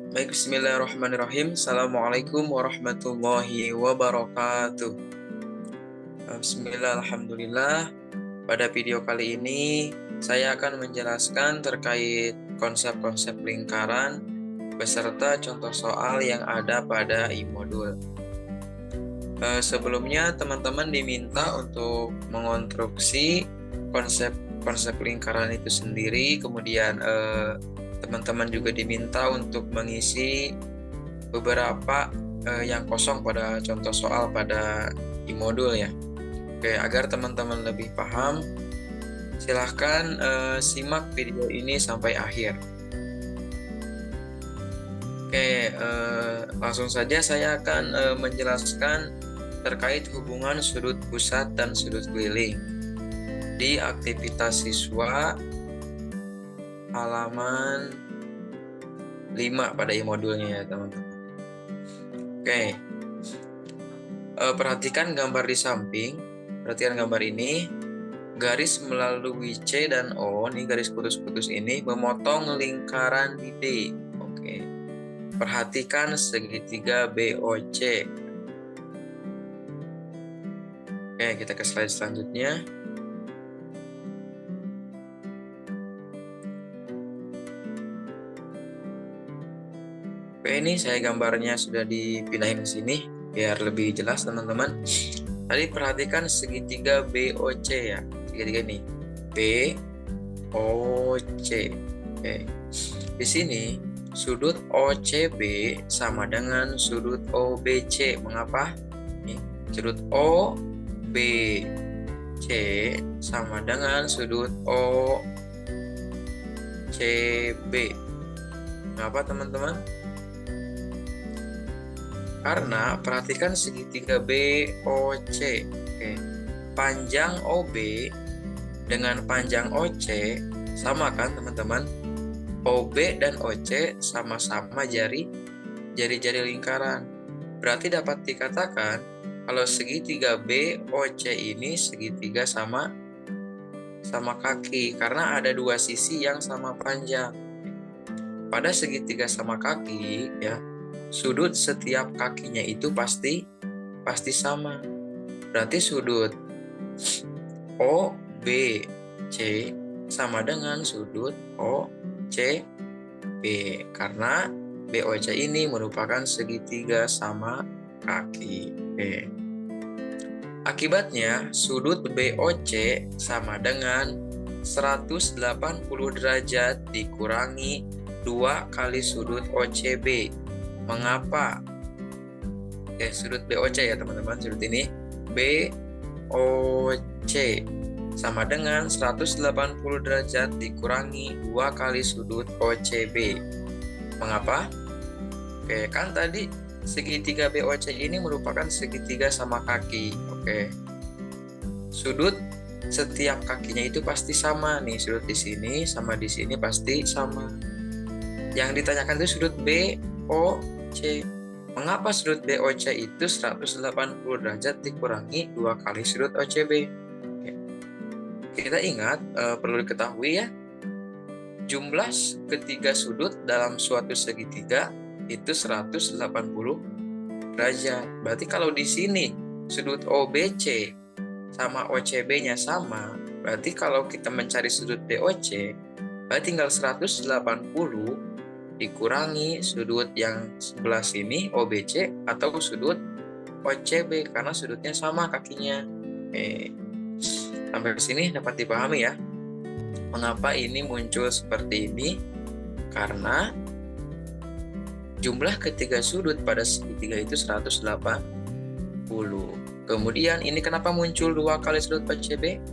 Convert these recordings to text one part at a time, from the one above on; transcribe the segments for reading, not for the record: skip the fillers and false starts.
Baik, bismillahirrahmanirrahim. Assalamualaikum warahmatullahi wabarakatuh. Bismillah, alhamdulillah. Pada video kali ini, saya akan menjelaskan terkait konsep-konsep lingkaran beserta contoh soal yang ada pada e-modul. Sebelumnya, teman-teman diminta untuk mengonstruksi konsep lingkaran itu sendiri, kemudian teman-teman juga diminta untuk mengisi beberapa yang kosong pada contoh soal pada e-modul ya. Oke, agar teman-teman lebih paham, silahkan simak video ini sampai akhir. Oke, langsung saja saya akan menjelaskan terkait hubungan sudut pusat dan sudut keliling di aktivitas siswa halaman 5 pada e-modulnya ya teman-teman. Oke, perhatikan gambar di samping. Perhatikan gambar ini. Garis melalui C dan O, nih garis putus-putus ini memotong lingkaran di D. Oke. Perhatikan segitiga BOC. Oke, kita ke slide selanjutnya. Oke, ini saya gambarnya sudah dipindahin ke sini biar lebih jelas teman-teman. Tadi perhatikan segitiga BOC ya. Segitiga ini BOC. Oke. Di sini sudut OCB sama dengan sudut OBC. Mengapa? Nih, sudut OBC sama dengan sudut OCB. Mengapa teman-teman? Karena perhatikan segitiga BOC. Oke. Panjang OB dengan panjang OC sama kan teman-teman? OB dan OC sama-sama jari-jari lingkaran. Berarti dapat dikatakan kalau segitiga BOC ini segitiga sama kaki karena ada dua sisi yang sama panjang. Pada segitiga sama kaki ya, sudut setiap kakinya itu pasti sama. Berarti sudut OBC sama dengan sudut OCB karena BOC ini merupakan segitiga sama kaki. Oke. Akibatnya sudut BOC sama dengan 180 derajat dikurangi 2 kali sudut OCB. Mengapa? Oke, sudut BOC ya teman-teman, sudut ini BOC sama dengan 180 derajat dikurangi 2 kali sudut OCB. Mengapa? Oke, kan tadi segitiga BOC ini merupakan segitiga sama kaki. Oke. Sudut setiap kakinya itu pasti sama nih, sudut di sini sama di sini pasti sama. Yang ditanyakan itu sudut BOC. Mengapa sudut BOC itu 180 derajat dikurangi 2 kali sudut OCB? Oke. Kita ingat, perlu diketahui ya, jumlah ketiga sudut dalam suatu segitiga itu 180 derajat. Berarti kalau di sini sudut OBC sama OCB-nya sama, berarti kalau kita mencari sudut BOC, berarti tinggal 180 dikurangi sudut yang sebelah sini OBC atau sudut OCB karena sudutnya sama kakinya. Sampai sini dapat dipahami ya. Mengapa ini muncul seperti ini? Karena jumlah ketiga sudut pada segitiga itu 180. Kemudian ini kenapa muncul 2 kali sudut OCB?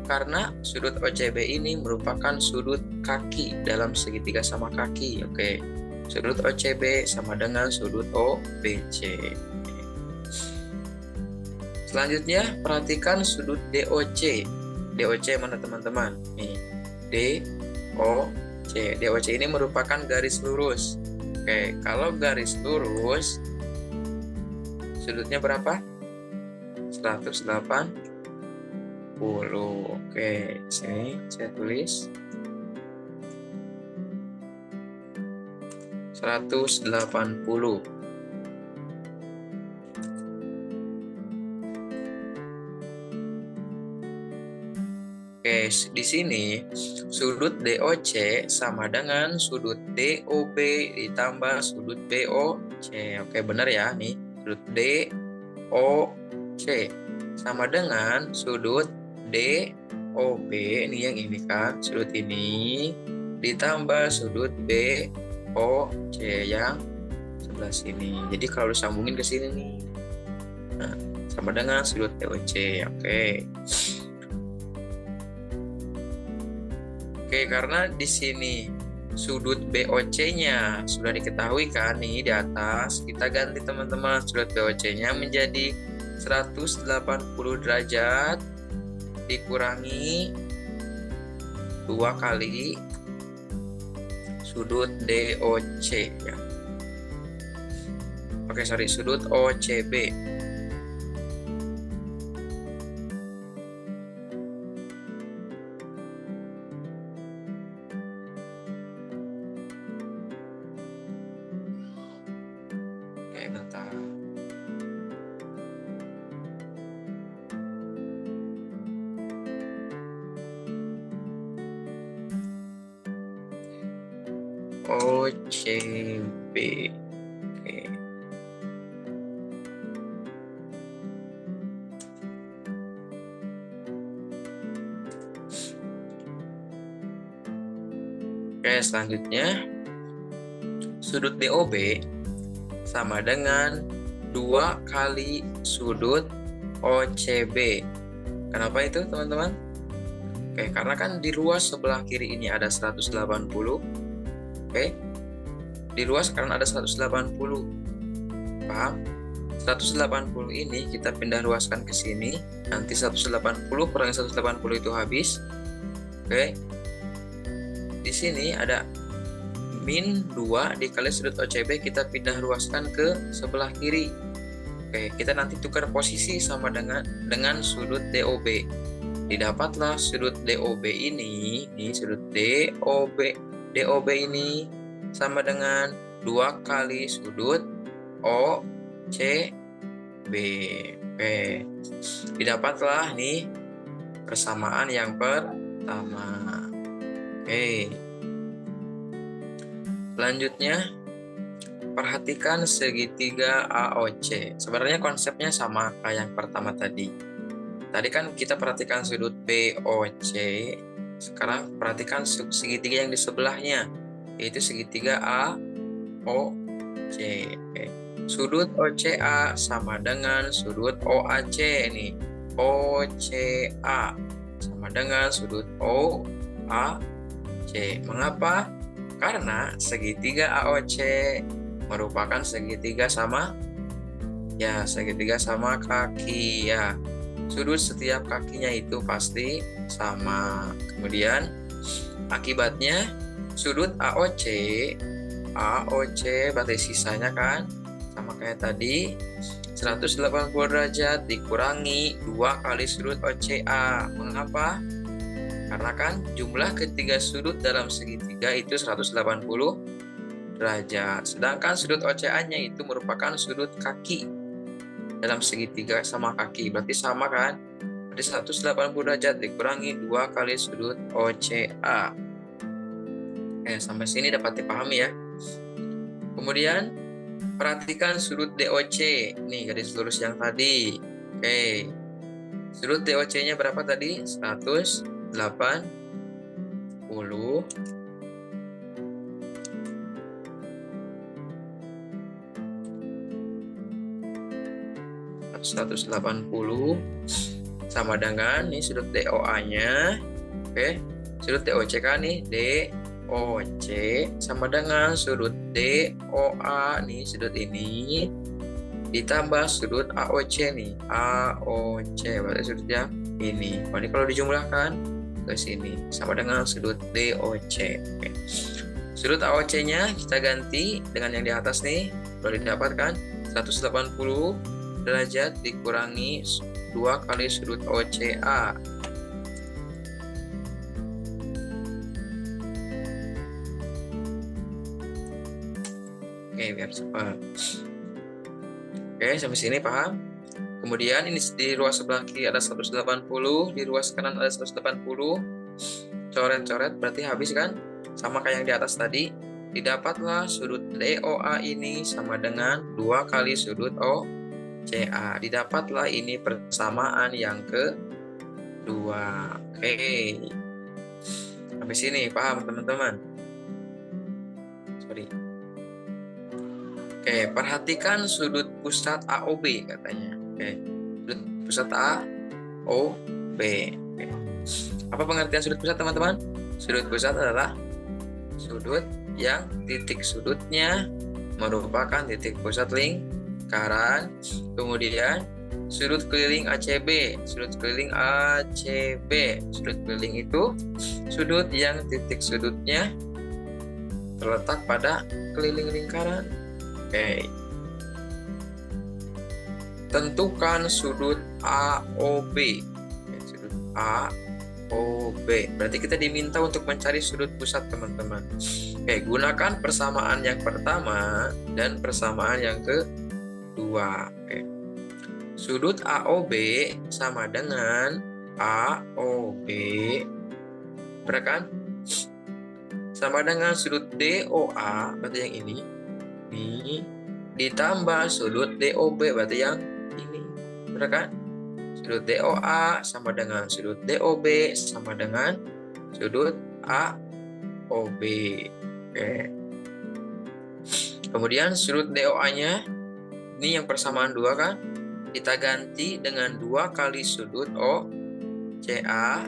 Karena sudut OCB ini merupakan sudut kaki dalam segitiga sama kaki. Oke. Sudut OCB sama dengan sudut OBC. Selanjutnya, perhatikan sudut DOC. DOC mana teman-teman? Nih, DOC. DOC ini merupakan garis lurus. Oke, kalau garis lurus, sudutnya berapa? 180. Oke, sini saya tulis 180. Oke, di sini sudut DOC sama dengan sudut DOB ditambah sudut BOC. Oke, benar ya nih. Sudut DOC sama dengan sudut DOB ini yang ini kan, sudut ini ditambah sudut BOC yang sebelah sini. Jadi kalau disambungin ke sini nih. Nah, sama dengan sudut DOC. Oke. Oke, karena di sini sudut BOC-nya sudah diketahui kan nih di atas, kita ganti teman-teman sudut BOC-nya menjadi 180 derajat dikurangi 2 kali sudut DOC ya. Oke, sorry, sudut OCB. Bentar. OCB. Oke. Oke, selanjutnya sudut DOB sama dengan 2 kali sudut OCB. Kenapa itu teman-teman? Oke, karena kan di ruas sebelah kiri ini ada 180. Oke, di ruas karena ada 180. Paham? 180 ini kita pindah ruaskan ke sini. Nanti 180 kurangi 180 itu habis. Oke, di sini ada min 2 dikali sudut OCB, kita pindah ruaskan ke sebelah kiri. Oke, kita nanti tukar posisi sama dengan sudut DOB. Didapatlah sudut DOB ini, sudut DOB ini sama dengan 2 kali sudut OCB. Oke. Didapatlah nih persamaan yang pertama. Oke. Selanjutnya, perhatikan segitiga AOC. Sebenarnya konsepnya sama kayak yang pertama tadi. Tadi kan kita perhatikan sudut BOC. Sekarang perhatikan segitiga yang di sebelahnya, yaitu segitiga AOC. Oke. Sudut OCA sama dengan sudut OAC nih. OCA sama dengan sudut OAC. Mengapa? Karena segitiga AOC merupakan segitiga sama kaki ya. Sudut setiap kakinya itu pasti sama. Kemudian akibatnya sudut AOC berarti sisanya kan sama kayak tadi, 180 derajat dikurangi 2 kali sudut OCA. Mengapa? Karena kan jumlah ketiga sudut dalam segitiga itu 180 derajat. Sedangkan sudut OCA-nya itu merupakan sudut kaki dalam segitiga sama kaki. Berarti sama kan? Berarti 180 derajat dikurangi 2 kali sudut OCA. Oke, sampai sini dapat dipahami ya. Kemudian perhatikan sudut DOC. Nih garis lurus yang tadi. Oke. Sudut DOC-nya berapa tadi? 180. 180 sama dengan nih sudut DOA-nya. Oke. Sudut DOC kan nih DOC sama dengan sudut DOA nih, sudut ini ditambah sudut AOC nih, AOC berarti sudutnya ini. Ini kalau dijumlahkan ke sini sama dengan sudut DOC. Oke. Sudut AOC-nya kita ganti dengan yang di atas nih, boleh didapatkan 180 derajat dikurangi 2 kali sudut OCA. Oke, biar cepat. Oke, sampai sini paham? Kemudian ini di ruas sebelah kiri ada 180, di ruas kanan ada 180. Coret-coret berarti habis kan? Sama kayak yang di atas tadi. Didapatlah sudut DOA ini sama dengan 2 kali sudut OCA. Didapatlah ini persamaan yang kedua. Oke. Sampai sini paham teman-teman? Sorry. Oke, perhatikan sudut pusat AOB katanya. Oke, sudut pusat AOB. Oke. Apa pengertian sudut pusat teman-teman? Sudut pusat adalah sudut yang titik sudutnya merupakan titik pusat lingkaran. Kemudian sudut keliling ACB. Sudut keliling ACB. Sudut keliling itu sudut yang titik sudutnya terletak pada keliling lingkaran. Oke. Tentukan sudut AOB. Oke, sudut AOB. Berarti kita diminta untuk mencari sudut pusat, teman-teman. Oke, gunakan persamaan yang pertama dan persamaan yang kedua. Oke. Sudut AOB sama dengan AOB. Benar kan? Sama dengan sudut DOA, berarti yang ini ditambah sudut DOB, berarti yang ini. Benar kan? Sudut DOA sama dengan sudut DOB sama dengan sudut AOB. Oke. Kemudian sudut DOA-nya ini yang persamaan 2 kan? Kita ganti dengan 2 kali sudut OCA.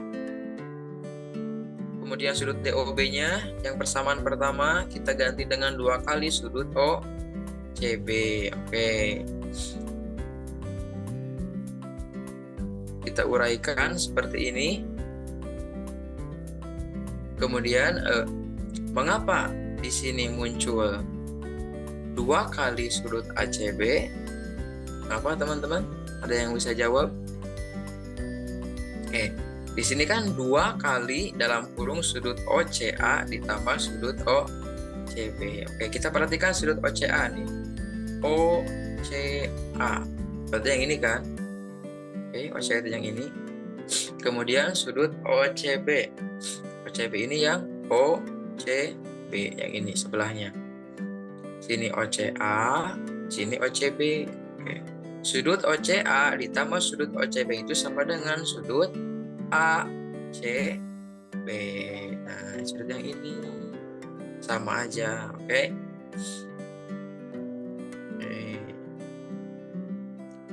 Kemudian sudut DOB-nya yang persamaan pertama kita ganti dengan 2 kali sudut OCB. Oke. Kita uraikan seperti ini. Kemudian mengapa di sini muncul 2 kali sudut ACB? Apa teman-teman? Ada yang bisa jawab? Oke. Di sini kan 2 kali dalam kurung sudut OCA ditambah sudut OCB. Oke, kita perhatikan sudut OCA nih. OCA. Berarti yang ini kan? Oke, OCA itu yang ini. Kemudian sudut OCB. OCB ini yang OCB, yang ini sebelahnya. Sini OCA, sini OCB. Oke. Sudut OCA ditambah sudut OCB itu sama dengan sudut ACB. Nah, sudut yang ini sama aja, oke?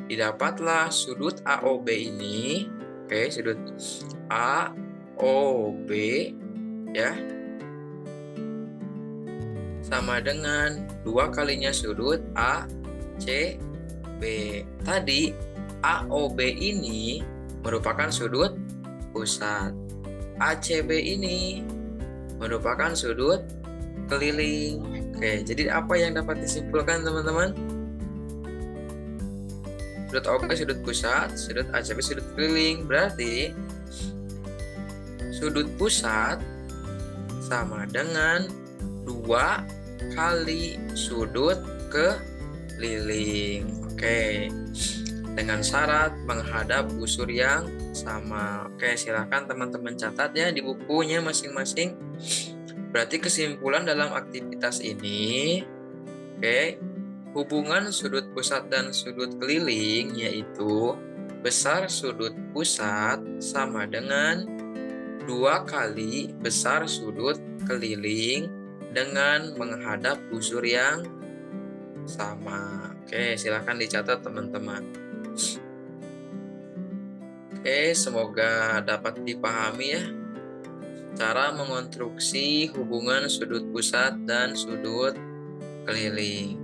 Didapatlah sudut AOB ini, oke, sudut AOB ya, sama dengan 2 kalinya sudut ACB. Tadi AOB ini merupakan sudut pusat. ACB ini merupakan sudut keliling. Oke, jadi apa yang dapat disimpulkan teman-teman? Sudut AOB sudut pusat, sudut ACB sudut keliling. Berarti sudut pusat sama dengan 2 kali sudut keliling. Oke. Dengan syarat menghadap busur yang sama. Oke, silakan teman-teman catat ya di bukunya masing-masing. Berarti kesimpulan dalam aktivitas ini, oke, hubungan sudut pusat dan sudut keliling yaitu besar sudut pusat sama dengan 2 kali besar sudut keliling dengan menghadap busur yang sama. Oke, silakan dicatat teman-teman. Oke, semoga dapat dipahami ya cara mengonstruksi hubungan sudut pusat dan sudut keliling.